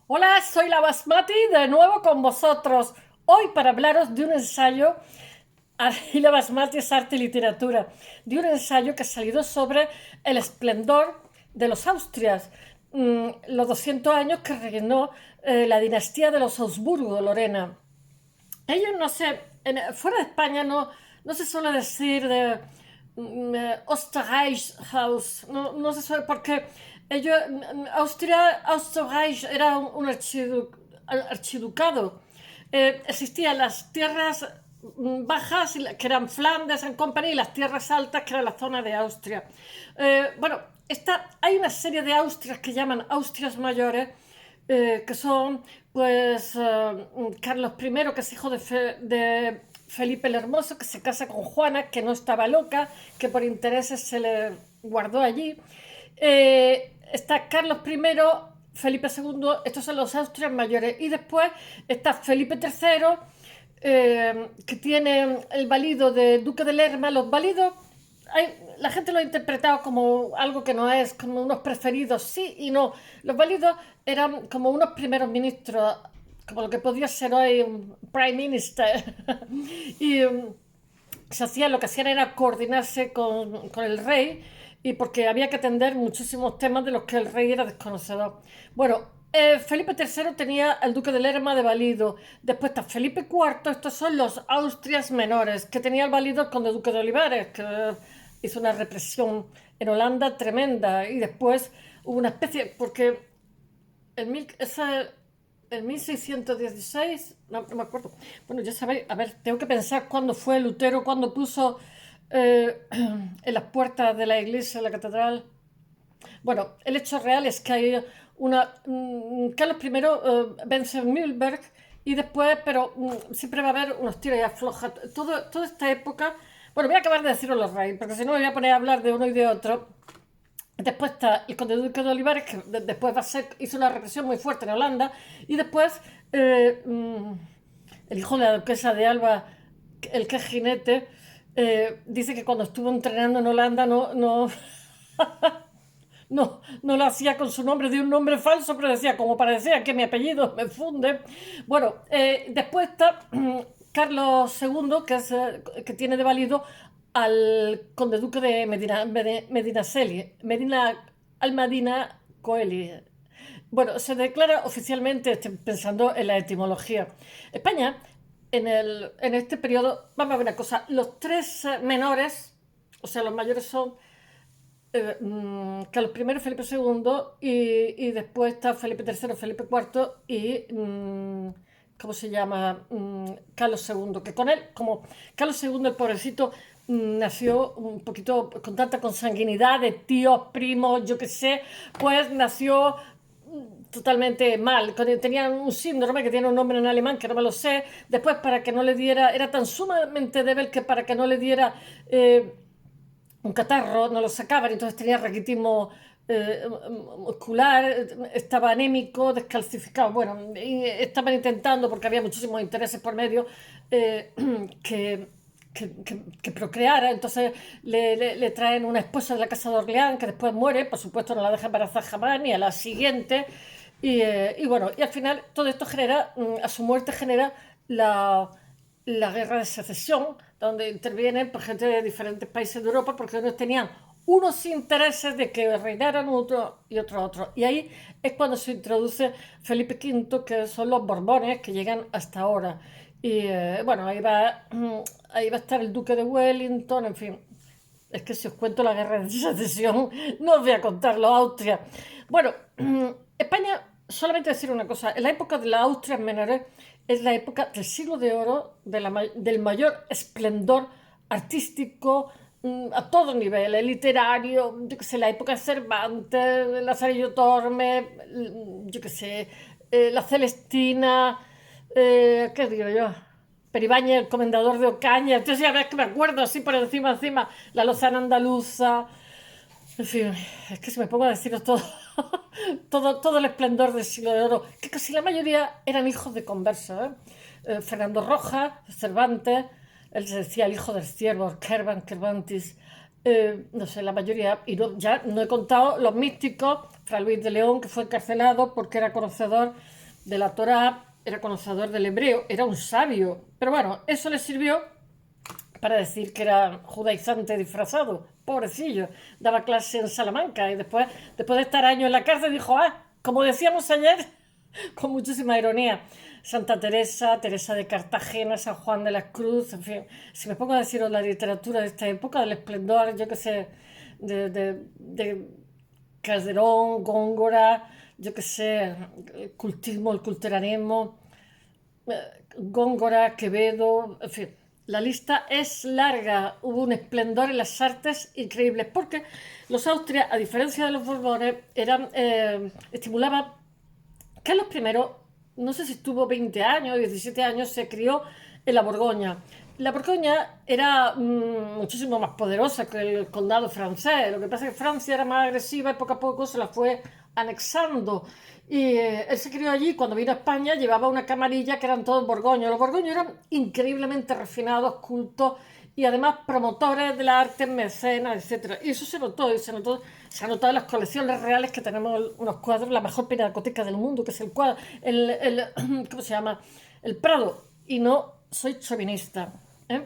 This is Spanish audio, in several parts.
Hola, soy la Basmati de nuevo con vosotros. Hoy para hablaros de un ensayo, y la Basmati es arte y literatura, de un ensayo que ha salido sobre el esplendor de los Austrias, los 200 años que reinó la dinastía de los Habsburgo, Lorena. Ellos no sé, fuera de España no se suele decir de Österreich-Haus, no se suele, porque ellos, Österreich era un archiducado. Existían las tierras bajas, que eran Flandes and Company, y las tierras altas, que era la zona de Austria. Bueno, hay una serie de Austrias que llaman Austrias mayores, que son pues Carlos I, que es hijo de Felipe el Hermoso, que se casa con Juana, que no estaba loca, que por intereses se le guardó allí. Está Carlos I, Felipe II, estos son los Austrias mayores. Y después está Felipe III, que tiene el valido de Duque de Lerma. Los validos, la gente lo ha interpretado como algo que no es, como unos preferidos, sí y no. Los válidos eran como unos primeros ministros, como lo que podría ser hoy un prime minister. y lo que hacían era coordinarse con el rey, y porque había que atender muchísimos temas de los que el rey era desconocedor. Bueno, Felipe III tenía al duque de Lerma de valido. Después está Felipe IV, estos son los Austrias menores, que tenía el valido el conde duque de Olivares, que hizo una represión en Holanda tremenda. Y después hubo una especie, porque en 1616, no me acuerdo. Bueno, ya sabéis, a ver, tengo que pensar cuándo fue Lutero, cuándo puso en las puertas de la iglesia, la catedral. Bueno, el hecho real es que hay Carlos I vence en Mühlberg, y después, pero siempre va a haber unos tiros y afloja. Toda esta época. Bueno, voy a acabar de deciros los reyes, porque si no me voy a poner a hablar de uno y de otro. Después está el conde duque de Olivares, que después hizo una represión muy fuerte en Holanda. Y después el hijo de la duquesa de Alba, el que es jinete, dice que cuando estuvo entrenando en Holanda no lo hacía con su nombre, de un nombre falso, pero decía, como parecía que mi apellido me funde. Bueno, después está Carlos II, que tiene de válido al conde duque de Medina Almadina Coeli. Bueno, se declara oficialmente, estoy pensando en la etimología. España, en este periodo, vamos a ver una cosa, los tres menores, o sea, los mayores son Carlos I, Felipe II, y después está Felipe III, Felipe IV y, ¿cómo se llama? Carlos II, que con él, como Carlos II, el pobrecito, nació un poquito con tanta consanguinidad de tíos, primos, yo qué sé, pues nació totalmente mal. Tenía un síndrome que tiene un nombre en alemán que no me lo sé. Después, para que no le diera, era tan sumamente débil que para que no le diera un catarro, no lo sacaban, entonces tenía raquitismo muscular, estaba anémico, descalcificado. Bueno, y estaban intentando, porque había muchísimos intereses por medio, eh, que, que procreara. Entonces le traen una esposa de la casa de Orleán, que después muere, por supuesto no la deja embarazar jamás, ni a la siguiente. Y bueno, y al final todo esto genera, a su muerte genera la guerra de secesión, donde intervienen pues, gente de diferentes países de Europa, porque ellos tenían unos intereses de que reinaran otro y otro. Y ahí es cuando se introduce Felipe V, que son los Borbones, que llegan hasta ahora. Y bueno, ahí va a estar el duque de Wellington, en fin. Es que si os cuento la guerra de secesión, no os voy a contar los Austria. Bueno, España, solamente decir una cosa, en la época de las Austrias menores es la época del siglo de oro, del mayor esplendor artístico, a todo nivel, literario, yo qué sé, la época de Cervantes, Lazarillo Tormes, yo qué sé, la Celestina, ¿qué digo yo? Peribáñez, el comendador de Ocaña. Entonces ya ves que me acuerdo así por encima, la Lozana Andaluza. En fin, es que si me pongo a deciros todo, todo el esplendor del siglo de oro, que casi la mayoría eran hijos de conversos, ¿eh? Fernando Rojas, Cervantes, él se decía el hijo del ciervo, Cervantes, no sé, la mayoría, y no, ya no he contado los místicos, Fray Luis de León, que fue encarcelado porque era conocedor de la Torá, era conocedor del hebreo, era un sabio, pero bueno, eso le sirvió para decir que era judaizante disfrazado, pobrecillo, daba clase en Salamanca y después de estar años en la cárcel dijo, como decíamos ayer, con muchísima ironía, Santa Teresa, Teresa de Cartagena, San Juan de la Cruz, en fin, si me pongo a deciros la literatura de esta época, del esplendor, yo qué sé, de Calderón, Góngora, yo qué sé, el cultismo, el culteranismo, Góngora, Quevedo, en fin, la lista es larga. Hubo un esplendor en las artes increíbles porque los Austrias, a diferencia de los Borbones, estimulaban. Carlos I, no sé si estuvo 20 años, 17 años, se crió en la Borgoña. La Borgoña era muchísimo más poderosa que el condado francés. Lo que pasa es que Francia era más agresiva y poco a poco se la fue anexando. Y él se crió allí. Cuando vino a España llevaba una camarilla que eran todos borgoños. Los borgoños eran increíblemente refinados, cultos y además promotores de la arte, mecenas, etcétera. Y eso se notó, se ha notado en las colecciones reales que tenemos unos cuadros, la mejor pinacoteca del mundo, que es el cuadro, ¿cómo se llama? El Prado. Y no soy chauvinista.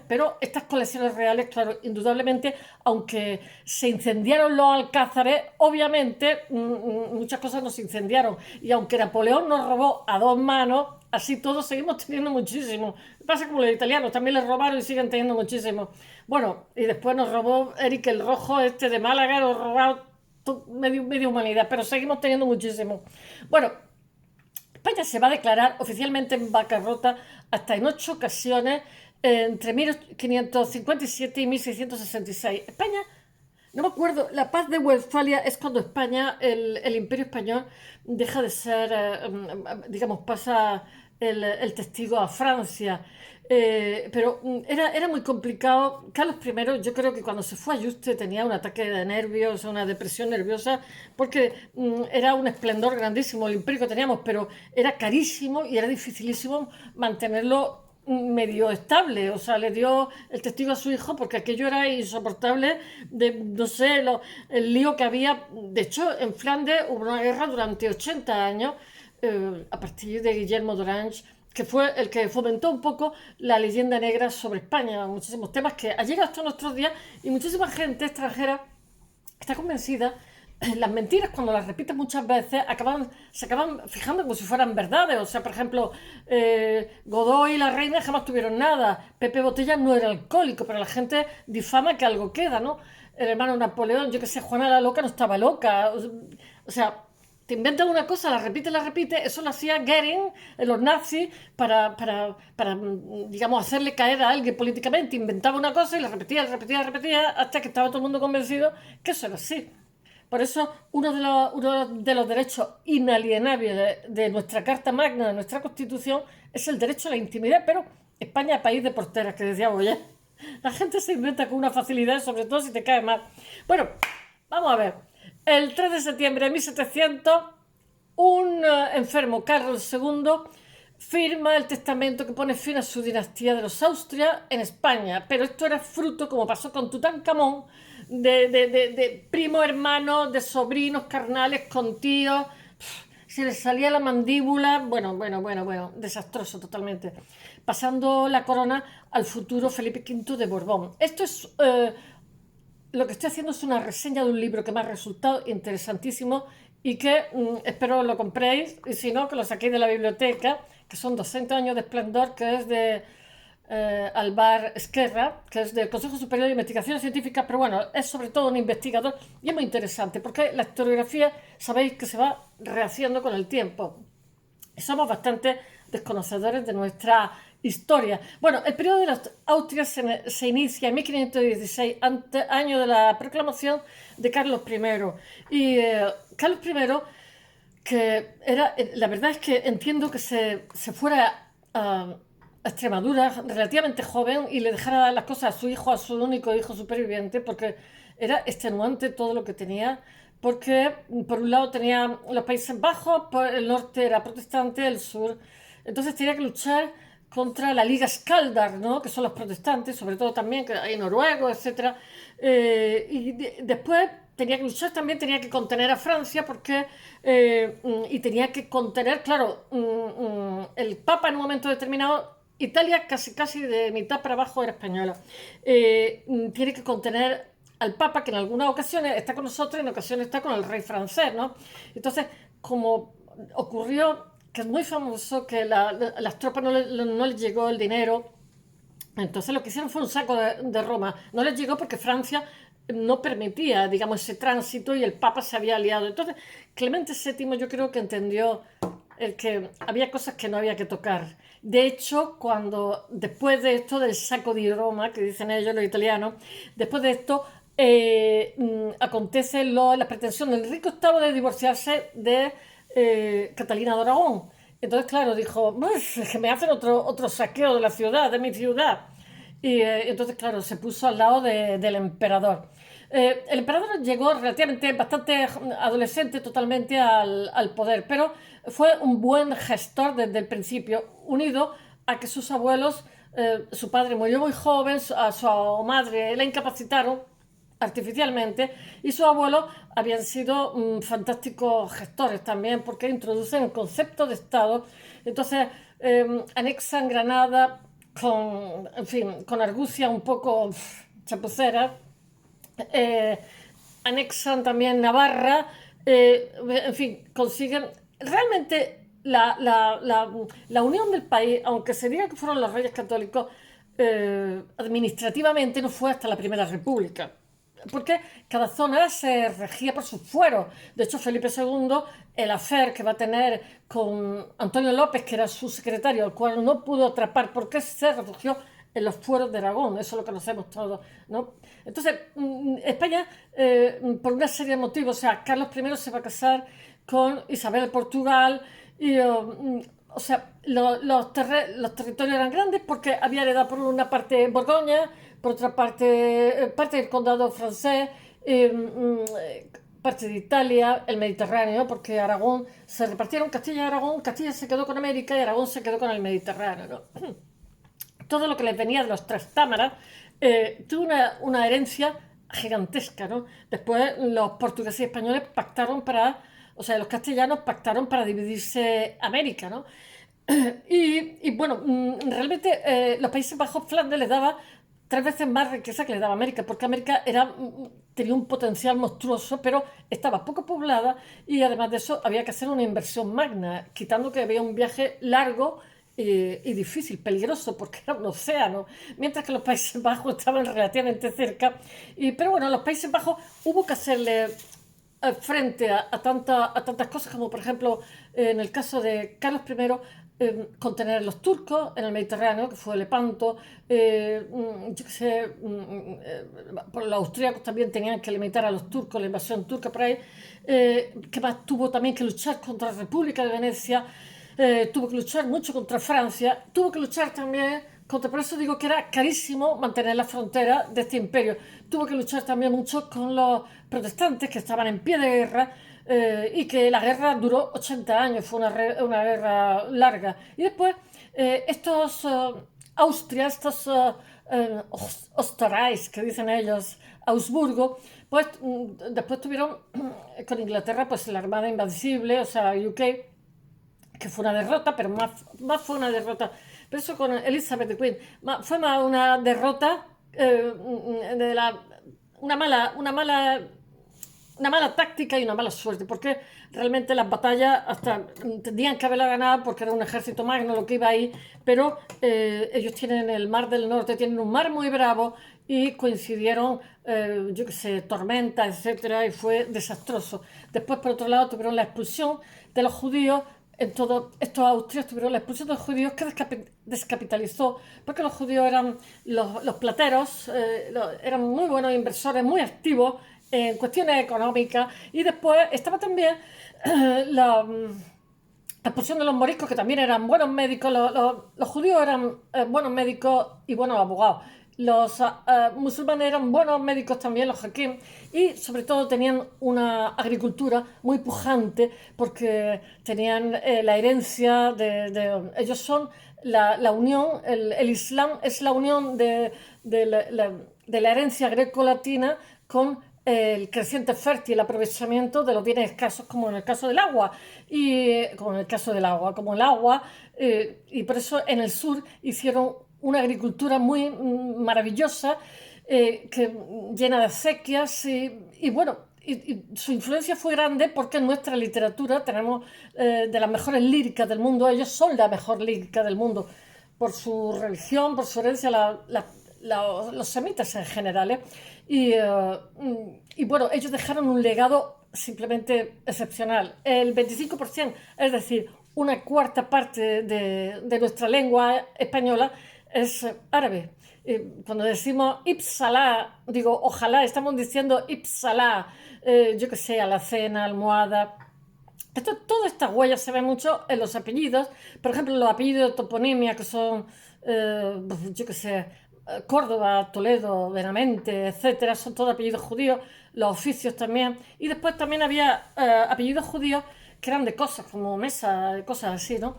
Pero estas colecciones reales, claro, indudablemente, aunque se incendiaron los alcázares, obviamente muchas cosas nos incendiaron. Y aunque Napoleón nos robó a dos manos, así todos seguimos teniendo muchísimo. Pasa como los italianos, también les robaron y siguen teniendo muchísimo. Bueno, y después nos robó Eric el Rojo, este de Málaga, nos robó media humanidad, pero seguimos teniendo muchísimo. Bueno, España se va a declarar oficialmente en bancarrota hasta en 8 ocasiones entre 1557 y 1666. España, no me acuerdo, la paz de Westfalia es cuando España, el Imperio Español, deja de ser, digamos, pasa el testigo a Francia. Pero era muy complicado. Carlos I, yo creo que cuando se fue a Yuste tenía un ataque de nervios, una depresión nerviosa, porque era un esplendor grandísimo el imperio que teníamos, pero era carísimo y era dificilísimo mantenerlo medio estable. O sea, le dio el testigo a su hijo porque aquello era insoportable, no sé, el lío que había. De hecho, en Flandes hubo una guerra durante 80 años, a partir de Guillermo d'Orange, que fue el que fomentó un poco la leyenda negra sobre España, muchísimos temas que ha llegado hasta nuestros días y muchísima gente extranjera está convencida. Las mentiras, cuando las repites muchas veces, se acaban fijando como si fueran verdades. O sea, por ejemplo, Godoy y la reina jamás tuvieron nada. Pepe Botella no era alcohólico, pero la gente difama que algo queda, ¿no? El hermano Napoleón, yo que sé, Juana la loca no estaba loca. O sea, te inventas una cosa, la repite, eso lo hacía Goering, los nazis, para, digamos, hacerle caer a alguien políticamente. Inventaba una cosa y la repetía, hasta que estaba todo el mundo convencido que eso era así. Por eso, uno de los derechos inalienables de nuestra Carta Magna, de nuestra Constitución, es el derecho a la intimidad, pero España es país de porteras, que decíamos ya. La gente se inventa con una facilidad, sobre todo si te cae mal. Bueno, vamos a ver. El 3 de septiembre de 1700, un enfermo, Carlos II, firma el testamento que pone fin a su dinastía de los Austria en España. Pero esto era fruto, como pasó con Tutankamón, de primo hermano, de sobrinos carnales con tíos. Se les salía la mandíbula, bueno, desastroso totalmente. Pasando la corona al futuro Felipe V de Borbón. Esto es... lo que estoy haciendo es una reseña de un libro que me ha resultado interesantísimo y que espero lo compréis, y si no, que lo saquéis de la biblioteca, que son 200 años de esplendor, que es de Alvar Esquerra, que es del Consejo Superior de Investigaciones Científicas, pero bueno, es sobre todo un investigador y es muy interesante porque la historiografía, sabéis que se va rehaciendo con el tiempo. Y somos bastante desconocedores de nuestra historia. Bueno, el periodo de las Austrias se inicia en 1516, año de la proclamación de Carlos I. Y Carlos I, que era, la verdad es que entiendo que se fuera a Extremadura relativamente joven y le dejara las cosas a su único hijo superviviente, porque era extenuante todo lo que tenía, porque por un lado tenía los Países Bajos, por el norte era protestante, el sur, entonces tenía que luchar contra la Liga Skaldar, ¿no? Que son los protestantes, sobre todo también, que hay noruegos, etcétera. Después tenía que luchar también, tenía que contener a Francia porque y tenía que contener, claro, el Papa en un momento determinado. Italia casi casi de mitad para abajo era española. Tiene que contener al Papa, que en algunas ocasiones está con nosotros y en ocasiones está con el rey francés, ¿no? Entonces, como ocurrió, que es muy famoso, que las tropas no les llegó el dinero, entonces lo que hicieron fue un saco de Roma. No les llegó porque Francia no permitía, digamos, ese tránsito y el Papa se había aliado. Entonces, Clemente VII yo creo que entendió el que había cosas que no había que tocar. De hecho, cuando después de esto del saco de Roma, que dicen ellos los italianos, después de esto acontece la pretensión de Enrique VIII de divorciarse de Catalina de Aragón. Entonces, claro, dijo, es que me hacen otro saqueo de la ciudad, de mi ciudad. Y entonces, claro, se puso al lado del emperador. El emperador llegó relativamente, bastante adolescente totalmente al poder, pero fue un buen gestor desde el principio, unido a que sus abuelos, su padre murió muy joven, a su madre la incapacitaron artificialmente y sus abuelos habían sido fantásticos gestores también porque introducen el concepto de Estado. Entonces anexan Granada con, en fin, con argucia un poco chapucera, eh, anexan también Navarra, en fin, consiguen realmente la unión del país, aunque se diga que fueron los reyes católicos, administrativamente no fue hasta la Primera República. Porque cada zona se regía por sus fueros. De hecho, Felipe II, el affair que va a tener con Antonio López, que era su secretario, al cual no pudo atrapar porque se refugió en los fueros de Aragón, eso lo conocemos todos, ¿no? Entonces, España, por una serie de motivos, o sea, Carlos I se va a casar con Isabel de Portugal, y, o sea, los territorios eran grandes porque había heredado por una parte Borgoña, por otra parte, parte del condado francés, parte de Italia, el Mediterráneo, porque Aragón se repartieron Castilla y Aragón, Castilla se quedó con América y Aragón se quedó con el Mediterráneo, ¿no? Todo lo que les venía de los tres támaras tuvo una herencia gigantesca, ¿no? Después los portugueses y españoles pactaron para, o sea, los castellanos pactaron para dividirse América, ¿no? Y bueno, realmente los Países Bajos, Flandes les daba tres veces más riqueza que le daba América, porque América tenía un potencial monstruoso, pero estaba poco poblada y además de eso había que hacer una inversión magna, quitando que había un viaje largo y difícil, peligroso, porque era un océano, mientras que los Países Bajos estaban relativamente cerca. Pero bueno, en los Países Bajos hubo que hacerle frente a tantas cosas como, por ejemplo, en el caso de Carlos I, contener a los turcos en el Mediterráneo, que fue Lepanto, yo qué sé, por los austríacos también tenían que limitar a los turcos, la invasión turca por ahí, que más tuvo también que luchar contra la República de Venecia, tuvo que luchar mucho contra Francia, tuvo que luchar también contra, por eso digo que era carísimo mantener la frontera de este imperio, tuvo que luchar también mucho con los protestantes que estaban en pie de guerra, y que la guerra duró 80 años, fue una guerra larga. Y después estos Austria, estos Österreich, que dicen ellos, Augsburgo, pues después tuvieron con Inglaterra pues la Armada Invencible, o sea, UK, que fue una derrota, pero más fue una derrota. Pero eso con Elizabeth the Queen, fue más una derrota de una mala táctica y una mala suerte, porque realmente las batallas hasta tendrían que haberla ganado porque era un ejército magno lo que iba ahí, pero ellos tienen el Mar del Norte, tienen un mar muy bravo y coincidieron, yo qué sé, tormentas, etcétera, y fue desastroso. Después, por otro lado, tuvieron la expulsión de los judíos. En todos estos austrias tuvieron la expulsión de los judíos que descapitalizó, porque los judíos eran los plateros, eran muy buenos inversores, muy activos en cuestiones económicas, y después estaba también la expulsión de los moriscos, que también eran buenos médicos. Los judíos eran buenos médicos y buenos abogados. Los musulmanes eran buenos médicos también, los hakim, y sobre todo tenían una agricultura muy pujante porque tenían la herencia ellos son la unión, el Islam es la unión de la herencia greco-latina con el creciente fértil aprovechamiento de los bienes escasos, como en el caso del agua, como el agua, y por eso en el sur hicieron una agricultura muy maravillosa, llena de acequias, y bueno, y su influencia fue grande porque en nuestra literatura tenemos de las mejores líricas del mundo. Ellos son la mejor lírica del mundo por su religión, por su herencia, los semitas en general, ¿eh? Y bueno, ellos dejaron un legado simplemente excepcional. El 25%, es decir, una cuarta parte de nuestra lengua española es árabe. Cuando decimos Ipsalá, digo, ojalá, estamos diciendo Ipsalá, yo que sé, alacena, almohada. Todas estas huellas se ven mucho en los apellidos, por ejemplo, los apellidos de toponimia que son, yo qué sé, Córdoba, Toledo, Benavente, etcétera, son todos apellidos judíos, los oficios también, y después también había apellidos judíos que eran de cosas, como mesa, cosas así, ¿no?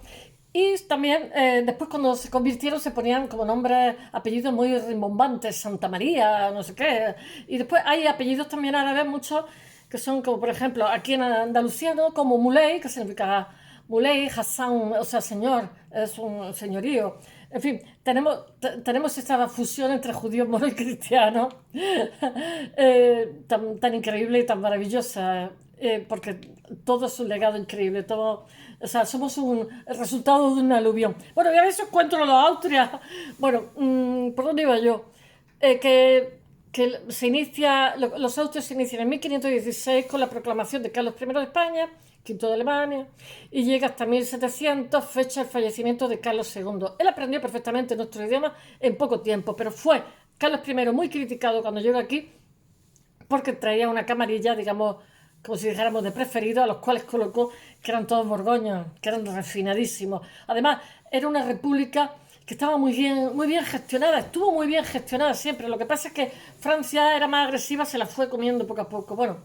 Y también después cuando se convirtieron se ponían como nombres, apellidos muy rimbombantes, Santa María, no sé qué, y después hay apellidos también árabes, muchos que son como por ejemplo aquí en Andalucía, ¿no? Como Muley, que significa Muley, Hassan, o sea, señor, es un señorío. En fin, tenemos esta fusión entre judíos, moros y cristianos tan increíble y tan maravillosa, porque todo es un legado increíble, todo, o sea, somos el resultado de un aluvión. Bueno, y a veces cuento lo de Austria. Bueno, ¿por dónde iba yo? Que los austrias se inician en 1516 con la proclamación de Carlos I de España, quinto de Alemania, y llega hasta 1700, fecha el fallecimiento de Carlos II. Él aprendió perfectamente nuestro idioma en poco tiempo, pero fue Carlos I muy criticado cuando llegó aquí porque traía una camarilla, digamos, como si dijéramos de preferido, a los cuales colocó que eran todos borgoños, que eran refinadísimos. Además, era una república que estaba muy bien gestionada, estuvo muy bien gestionada siempre. Lo que pasa es que Francia era más agresiva, se la fue comiendo poco a poco. Bueno,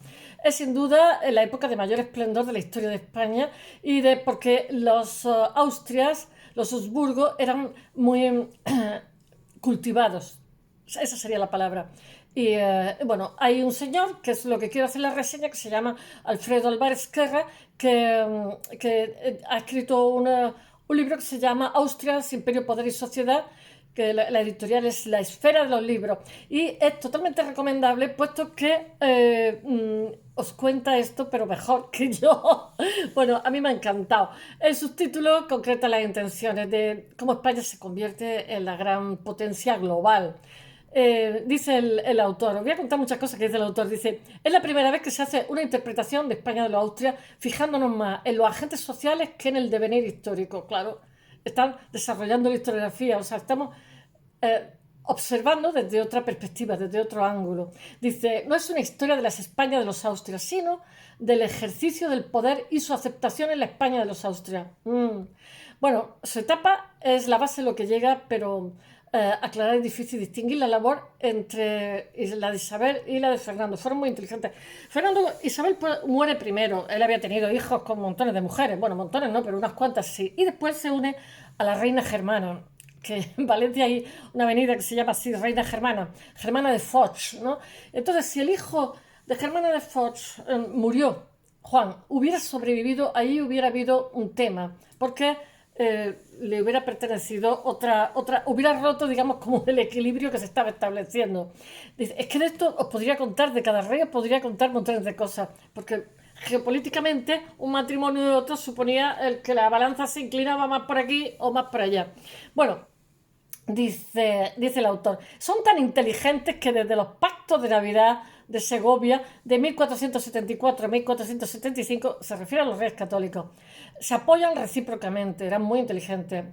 es sin duda la época de mayor esplendor de la historia de España porque los Austrias, los Habsburgo, eran muy cultivados. Esa sería la palabra. Y bueno, hay un señor, que es lo que quiero hacer la reseña, que se llama Alfredo Álvarez Guerra, que ha escrito un libro que se llama Austria, Imperio, Poder y Sociedad, que la editorial es La Esfera de los Libros. Y es totalmente recomendable, puesto que os cuenta esto, pero mejor que yo. Bueno, a mí me ha encantado. El subtítulo concreta las intenciones de cómo España se convierte en la gran potencia global. Dice el autor, os voy a contar muchas cosas que dice el autor, dice, es la primera vez que se hace una interpretación de España de los Austrias fijándonos más en los agentes sociales que en el devenir histórico. Claro, están desarrollando la historiografía, o sea, estamos observando desde otra perspectiva, desde otro ángulo. Dice, no es una historia de las Españas de los Austrias, sino del ejercicio del poder y su aceptación en la España de los Austrias. Bueno, su etapa es la base de lo que llega, pero aclarar es difícil distinguir la labor entre la de Isabel y la de Fernando. Fueron muy inteligentes. Isabel muere primero. Él había tenido hijos con montones de mujeres. Bueno, montones no, pero unas cuantas sí. Y después se une a la reina Germana, que en Valencia hay una avenida que se llama así, Reina Germana, Germana de Foch, ¿no? Entonces, si el hijo de Germana de Foch murió, Juan, hubiera sobrevivido, ahí hubiera habido un tema, porque le hubiera pertenecido hubiera roto, digamos, como el equilibrio que se estaba estableciendo. Dice, es que de esto os podría contar, de cada rey os podría contar montones de cosas, porque geopolíticamente un matrimonio de otro suponía que la balanza se inclinaba más por aquí o más por allá. Bueno, dice el autor, son tan inteligentes que desde los pactos de Navidad de Segovia de 1474 a 1475, se refiere a los reyes católicos, se apoyan recíprocamente, eran muy inteligentes.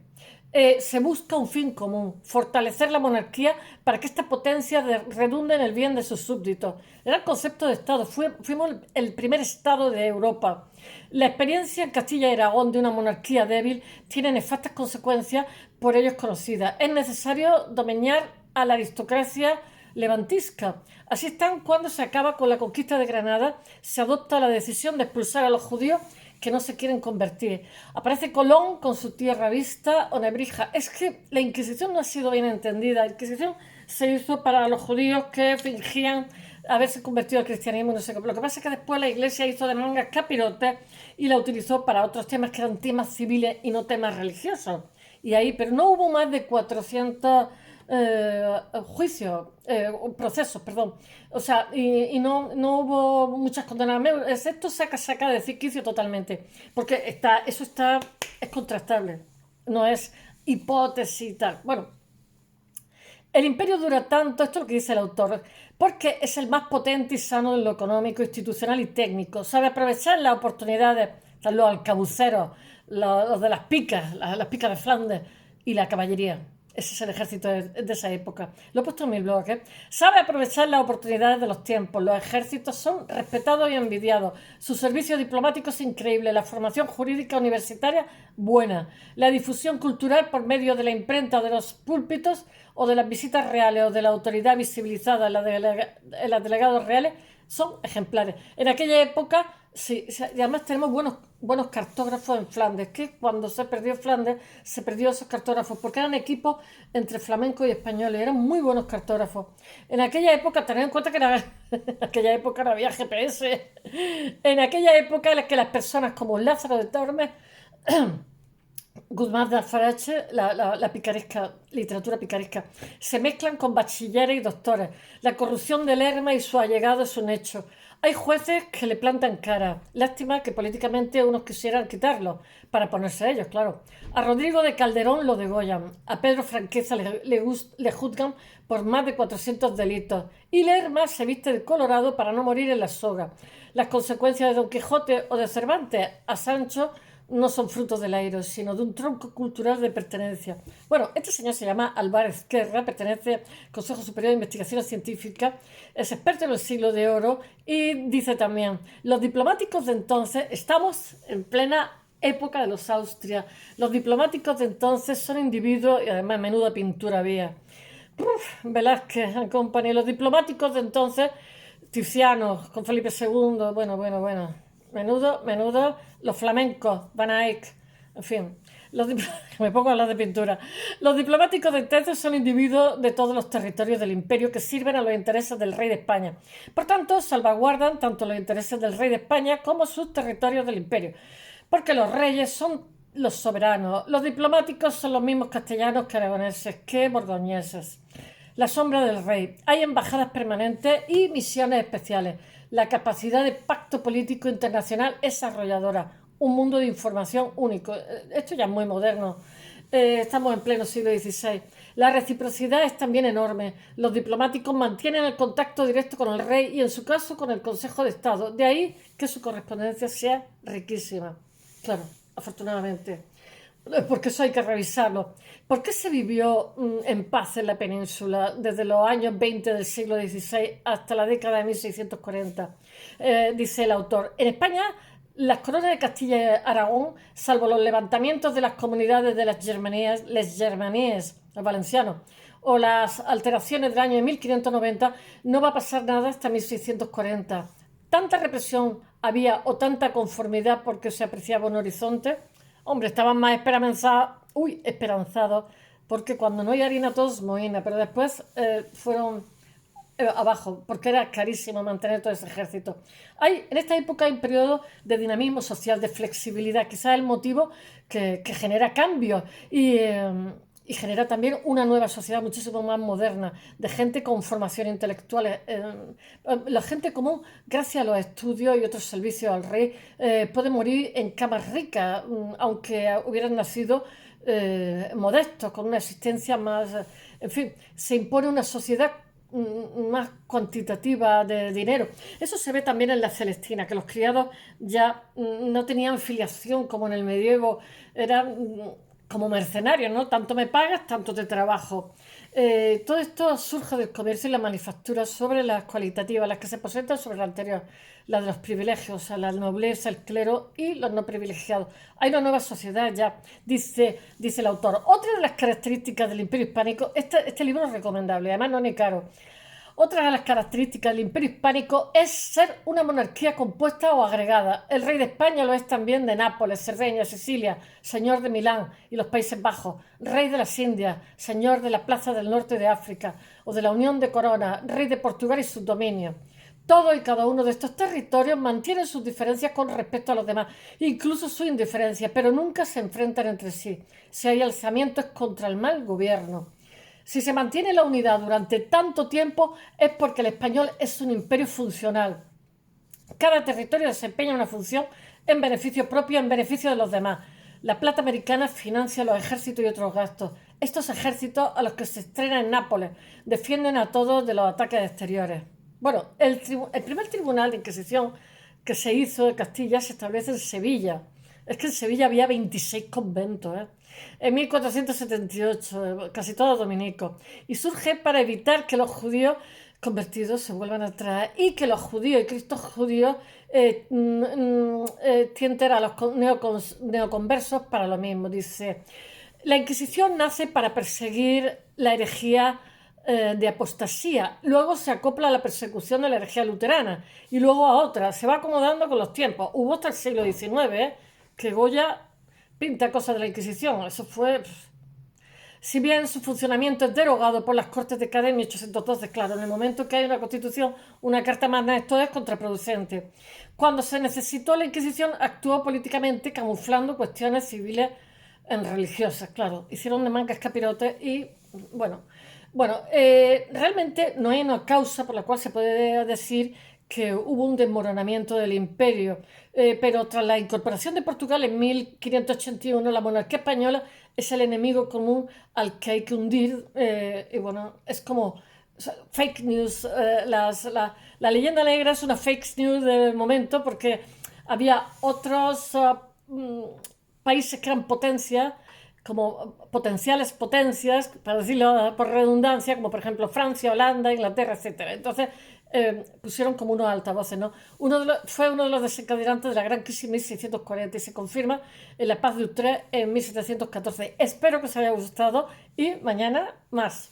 Se busca un fin común, fortalecer la monarquía para que esta potencia redunde en el bien de sus súbditos. Era el concepto de Estado, fuimos el primer Estado de Europa. La experiencia en Castilla y Aragón de una monarquía débil tiene nefastas consecuencias por ellos conocidas. Es necesario domeñar a la aristocracia levantisca. Así están cuando se acaba con la conquista de Granada, se adopta la decisión de expulsar a los judíos que no se quieren convertir. Aparece Colón con su tierra vista o Nebrija. Es que la Inquisición no ha sido bien entendida. La Inquisición se hizo para los judíos que fingían haberse convertido al cristianismo, no sé qué. Lo que pasa es que después la Iglesia hizo de mangas capirotes y la utilizó para otros temas que eran temas civiles y no temas religiosos. Y ahí, pero no hubo más de 400 juicios, procesos, perdón. O sea, y no hubo muchas condenas, excepto saca de quicio totalmente. Porque es contrastable, no es hipótesis y tal. Bueno, el imperio dura tanto, esto es lo que dice el autor, porque es el más potente y sano en lo económico, institucional y técnico. Sabe aprovechar las oportunidades, están los alcabuceros, los de las picas de Flandes y la caballería. Ese es el ejército de esa época. Lo he puesto en mi blog, ¿eh? Sabe aprovechar las oportunidades de los tiempos. Los ejércitos son respetados y envidiados. Su servicio diplomático es increíble. La formación jurídica universitaria, buena. La difusión cultural por medio de la imprenta o de los púlpitos o de las visitas reales o de la autoridad visibilizada en los delegados reales son ejemplares. En aquella época, sí, y además tenemos buenos cartógrafos en Flandes, que cuando se perdió Flandes, se perdió esos cartógrafos, porque eran equipos entre flamencos y españoles, eran muy buenos cartógrafos. En aquella época, tened en cuenta que en aquella época no había GPS, en aquella época en la que las personas como Lázaro de Tormes, Guzmán de Alfarache, la picaresca, literatura picaresca, se mezclan con bachilleres y doctores. La corrupción de Lerma y su allegado es un hecho. Hay jueces que le plantan cara. Lástima que políticamente unos quisieran quitarlo, para ponerse a ellos, claro. A Rodrigo de Calderón lo degollan. A Pedro Franqueza le juzgan por más de 400 delitos. Y Lerma se viste de colorado para no morir en la soga. Las consecuencias de Don Quijote o de Cervantes a Sancho no son frutos del aire, sino de un tronco cultural de pertenencia. Bueno, este señor se llama Álvarez Guerra, pertenece al Consejo Superior de Investigaciones Científicas, es experto en el siglo de oro y dice también, los diplomáticos de entonces, estamos en plena época de los Austrias, los diplomáticos de entonces son individuos, y además menuda pintura había. Velázquez and Company, los diplomáticos de entonces, Tiziano con Felipe II, bueno. Menudo, los flamencos, Van Eyck, en fin, me pongo a hablar de pintura. Los diplomáticos de entonces son individuos de todos los territorios del imperio que sirven a los intereses del rey de España. Por tanto, salvaguardan tanto los intereses del rey de España como sus territorios del imperio. Porque los reyes son los soberanos, los diplomáticos son los mismos castellanos que aragoneses, que borgoñeses. La sombra del rey. Hay embajadas permanentes y misiones especiales. La capacidad de pacto político internacional es arrolladora. Un mundo de información único. Esto ya es muy moderno. Estamos en pleno siglo XVI. La reciprocidad es también enorme. Los diplomáticos mantienen el contacto directo con el rey y, en su caso, con el Consejo de Estado. De ahí que su correspondencia sea riquísima. Claro, afortunadamente. Porque eso hay que revisarlo. ¿Por qué se vivió en paz en la península desde los años 20 del siglo XVI hasta la década de 1640? Dice el autor. En España, las coronas de Castilla y Aragón, salvo los levantamientos de las comunidades de les Germaníes, los valencianos, o las alteraciones del año de 1590, no va a pasar nada hasta 1640. Tanta represión había o tanta conformidad porque se apreciaba un horizonte. Hombre, estaban más esperanzados, porque cuando no hay harina todos mohina, pero después fueron abajo, porque era carísimo mantener todo ese ejército. En esta época hay un periodo de dinamismo social, de flexibilidad, quizás el motivo que genera cambios y genera también una nueva sociedad muchísimo más moderna, de gente con formación intelectual. La gente común, gracias a los estudios y otros servicios al rey, puede morir en camas ricas, aunque hubieran nacido modestos, con una existencia más... En fin, se impone una sociedad más cuantitativa de dinero. Eso se ve también en la Celestina, que los criados ya no tenían filiación como en el medievo, eran como mercenarios, ¿no? Tanto me pagas, tanto te trabajo. Todo esto surge del comercio y la manufactura sobre las cualitativas, las que se presentan sobre la anterior, la de los privilegios, o sea, la nobleza, el clero y los no privilegiados. Hay una nueva sociedad ya, dice el autor. Otra de las características del Imperio Hispánico, este libro es recomendable, además no es ni caro. Otra de las características del Imperio Hispánico es ser una monarquía compuesta o agregada. El rey de España lo es también de Nápoles, Cerdeña, Sicilia, señor de Milán y los Países Bajos, rey de las Indias, señor de la Plaza del Norte de África o de la Unión de Corona, rey de Portugal y sus dominios. Todo y cada uno de estos territorios mantienen sus diferencias con respecto a los demás, incluso su indiferencia, pero nunca se enfrentan entre sí. Si hay alzamientos contra el mal gobierno. Si se mantiene la unidad durante tanto tiempo es porque el español es un imperio funcional. Cada territorio desempeña una función en beneficio propio, en beneficio de los demás. La plata americana financia los ejércitos y otros gastos. Estos ejércitos, a los que se estrena en Nápoles, defienden a todos de los ataques exteriores. Bueno, el primer tribunal de Inquisición que se hizo de Castilla se establece en Sevilla. Es que en Sevilla había 26 conventos, ¿eh? En 1478, casi todos dominicos. Y surge para evitar que los judíos convertidos se vuelvan a traer y que los judíos y cristos judíos tienten a los neoconversos para lo mismo. Dice, la Inquisición nace para perseguir la herejía de apostasía, luego se acopla a la persecución de la herejía luterana y luego a otra, se va acomodando con los tiempos. Hubo hasta el siglo XIX, que Goya pinta cosas de la Inquisición, eso fue... Si bien su funcionamiento es derogado por las Cortes de Cádiz en 1812, claro, en el momento que hay una constitución, una carta magna, esto es contraproducente. Cuando se necesitó la Inquisición, actuó políticamente camuflando cuestiones civiles en religiosas, claro. Hicieron de mangas capirotes y, bueno, realmente no hay una causa por la cual se puede decir que hubo un desmoronamiento del imperio, pero tras la incorporación de Portugal en 1581, la monarquía española es el enemigo común al que hay que hundir, y bueno, es como o sea, fake news, la leyenda negra es una fake news del momento porque había otros países que eran potencias, como potenciales potencias, para decirlo por redundancia, como por ejemplo Francia, Holanda, Inglaterra, etc. Entonces pusieron como unos altavoces, ¿no? Fue uno de los desencadenantes de la Gran Crisis en 1640 y se confirma en la Paz de Utrecht en 1714. Espero que os haya gustado y mañana más.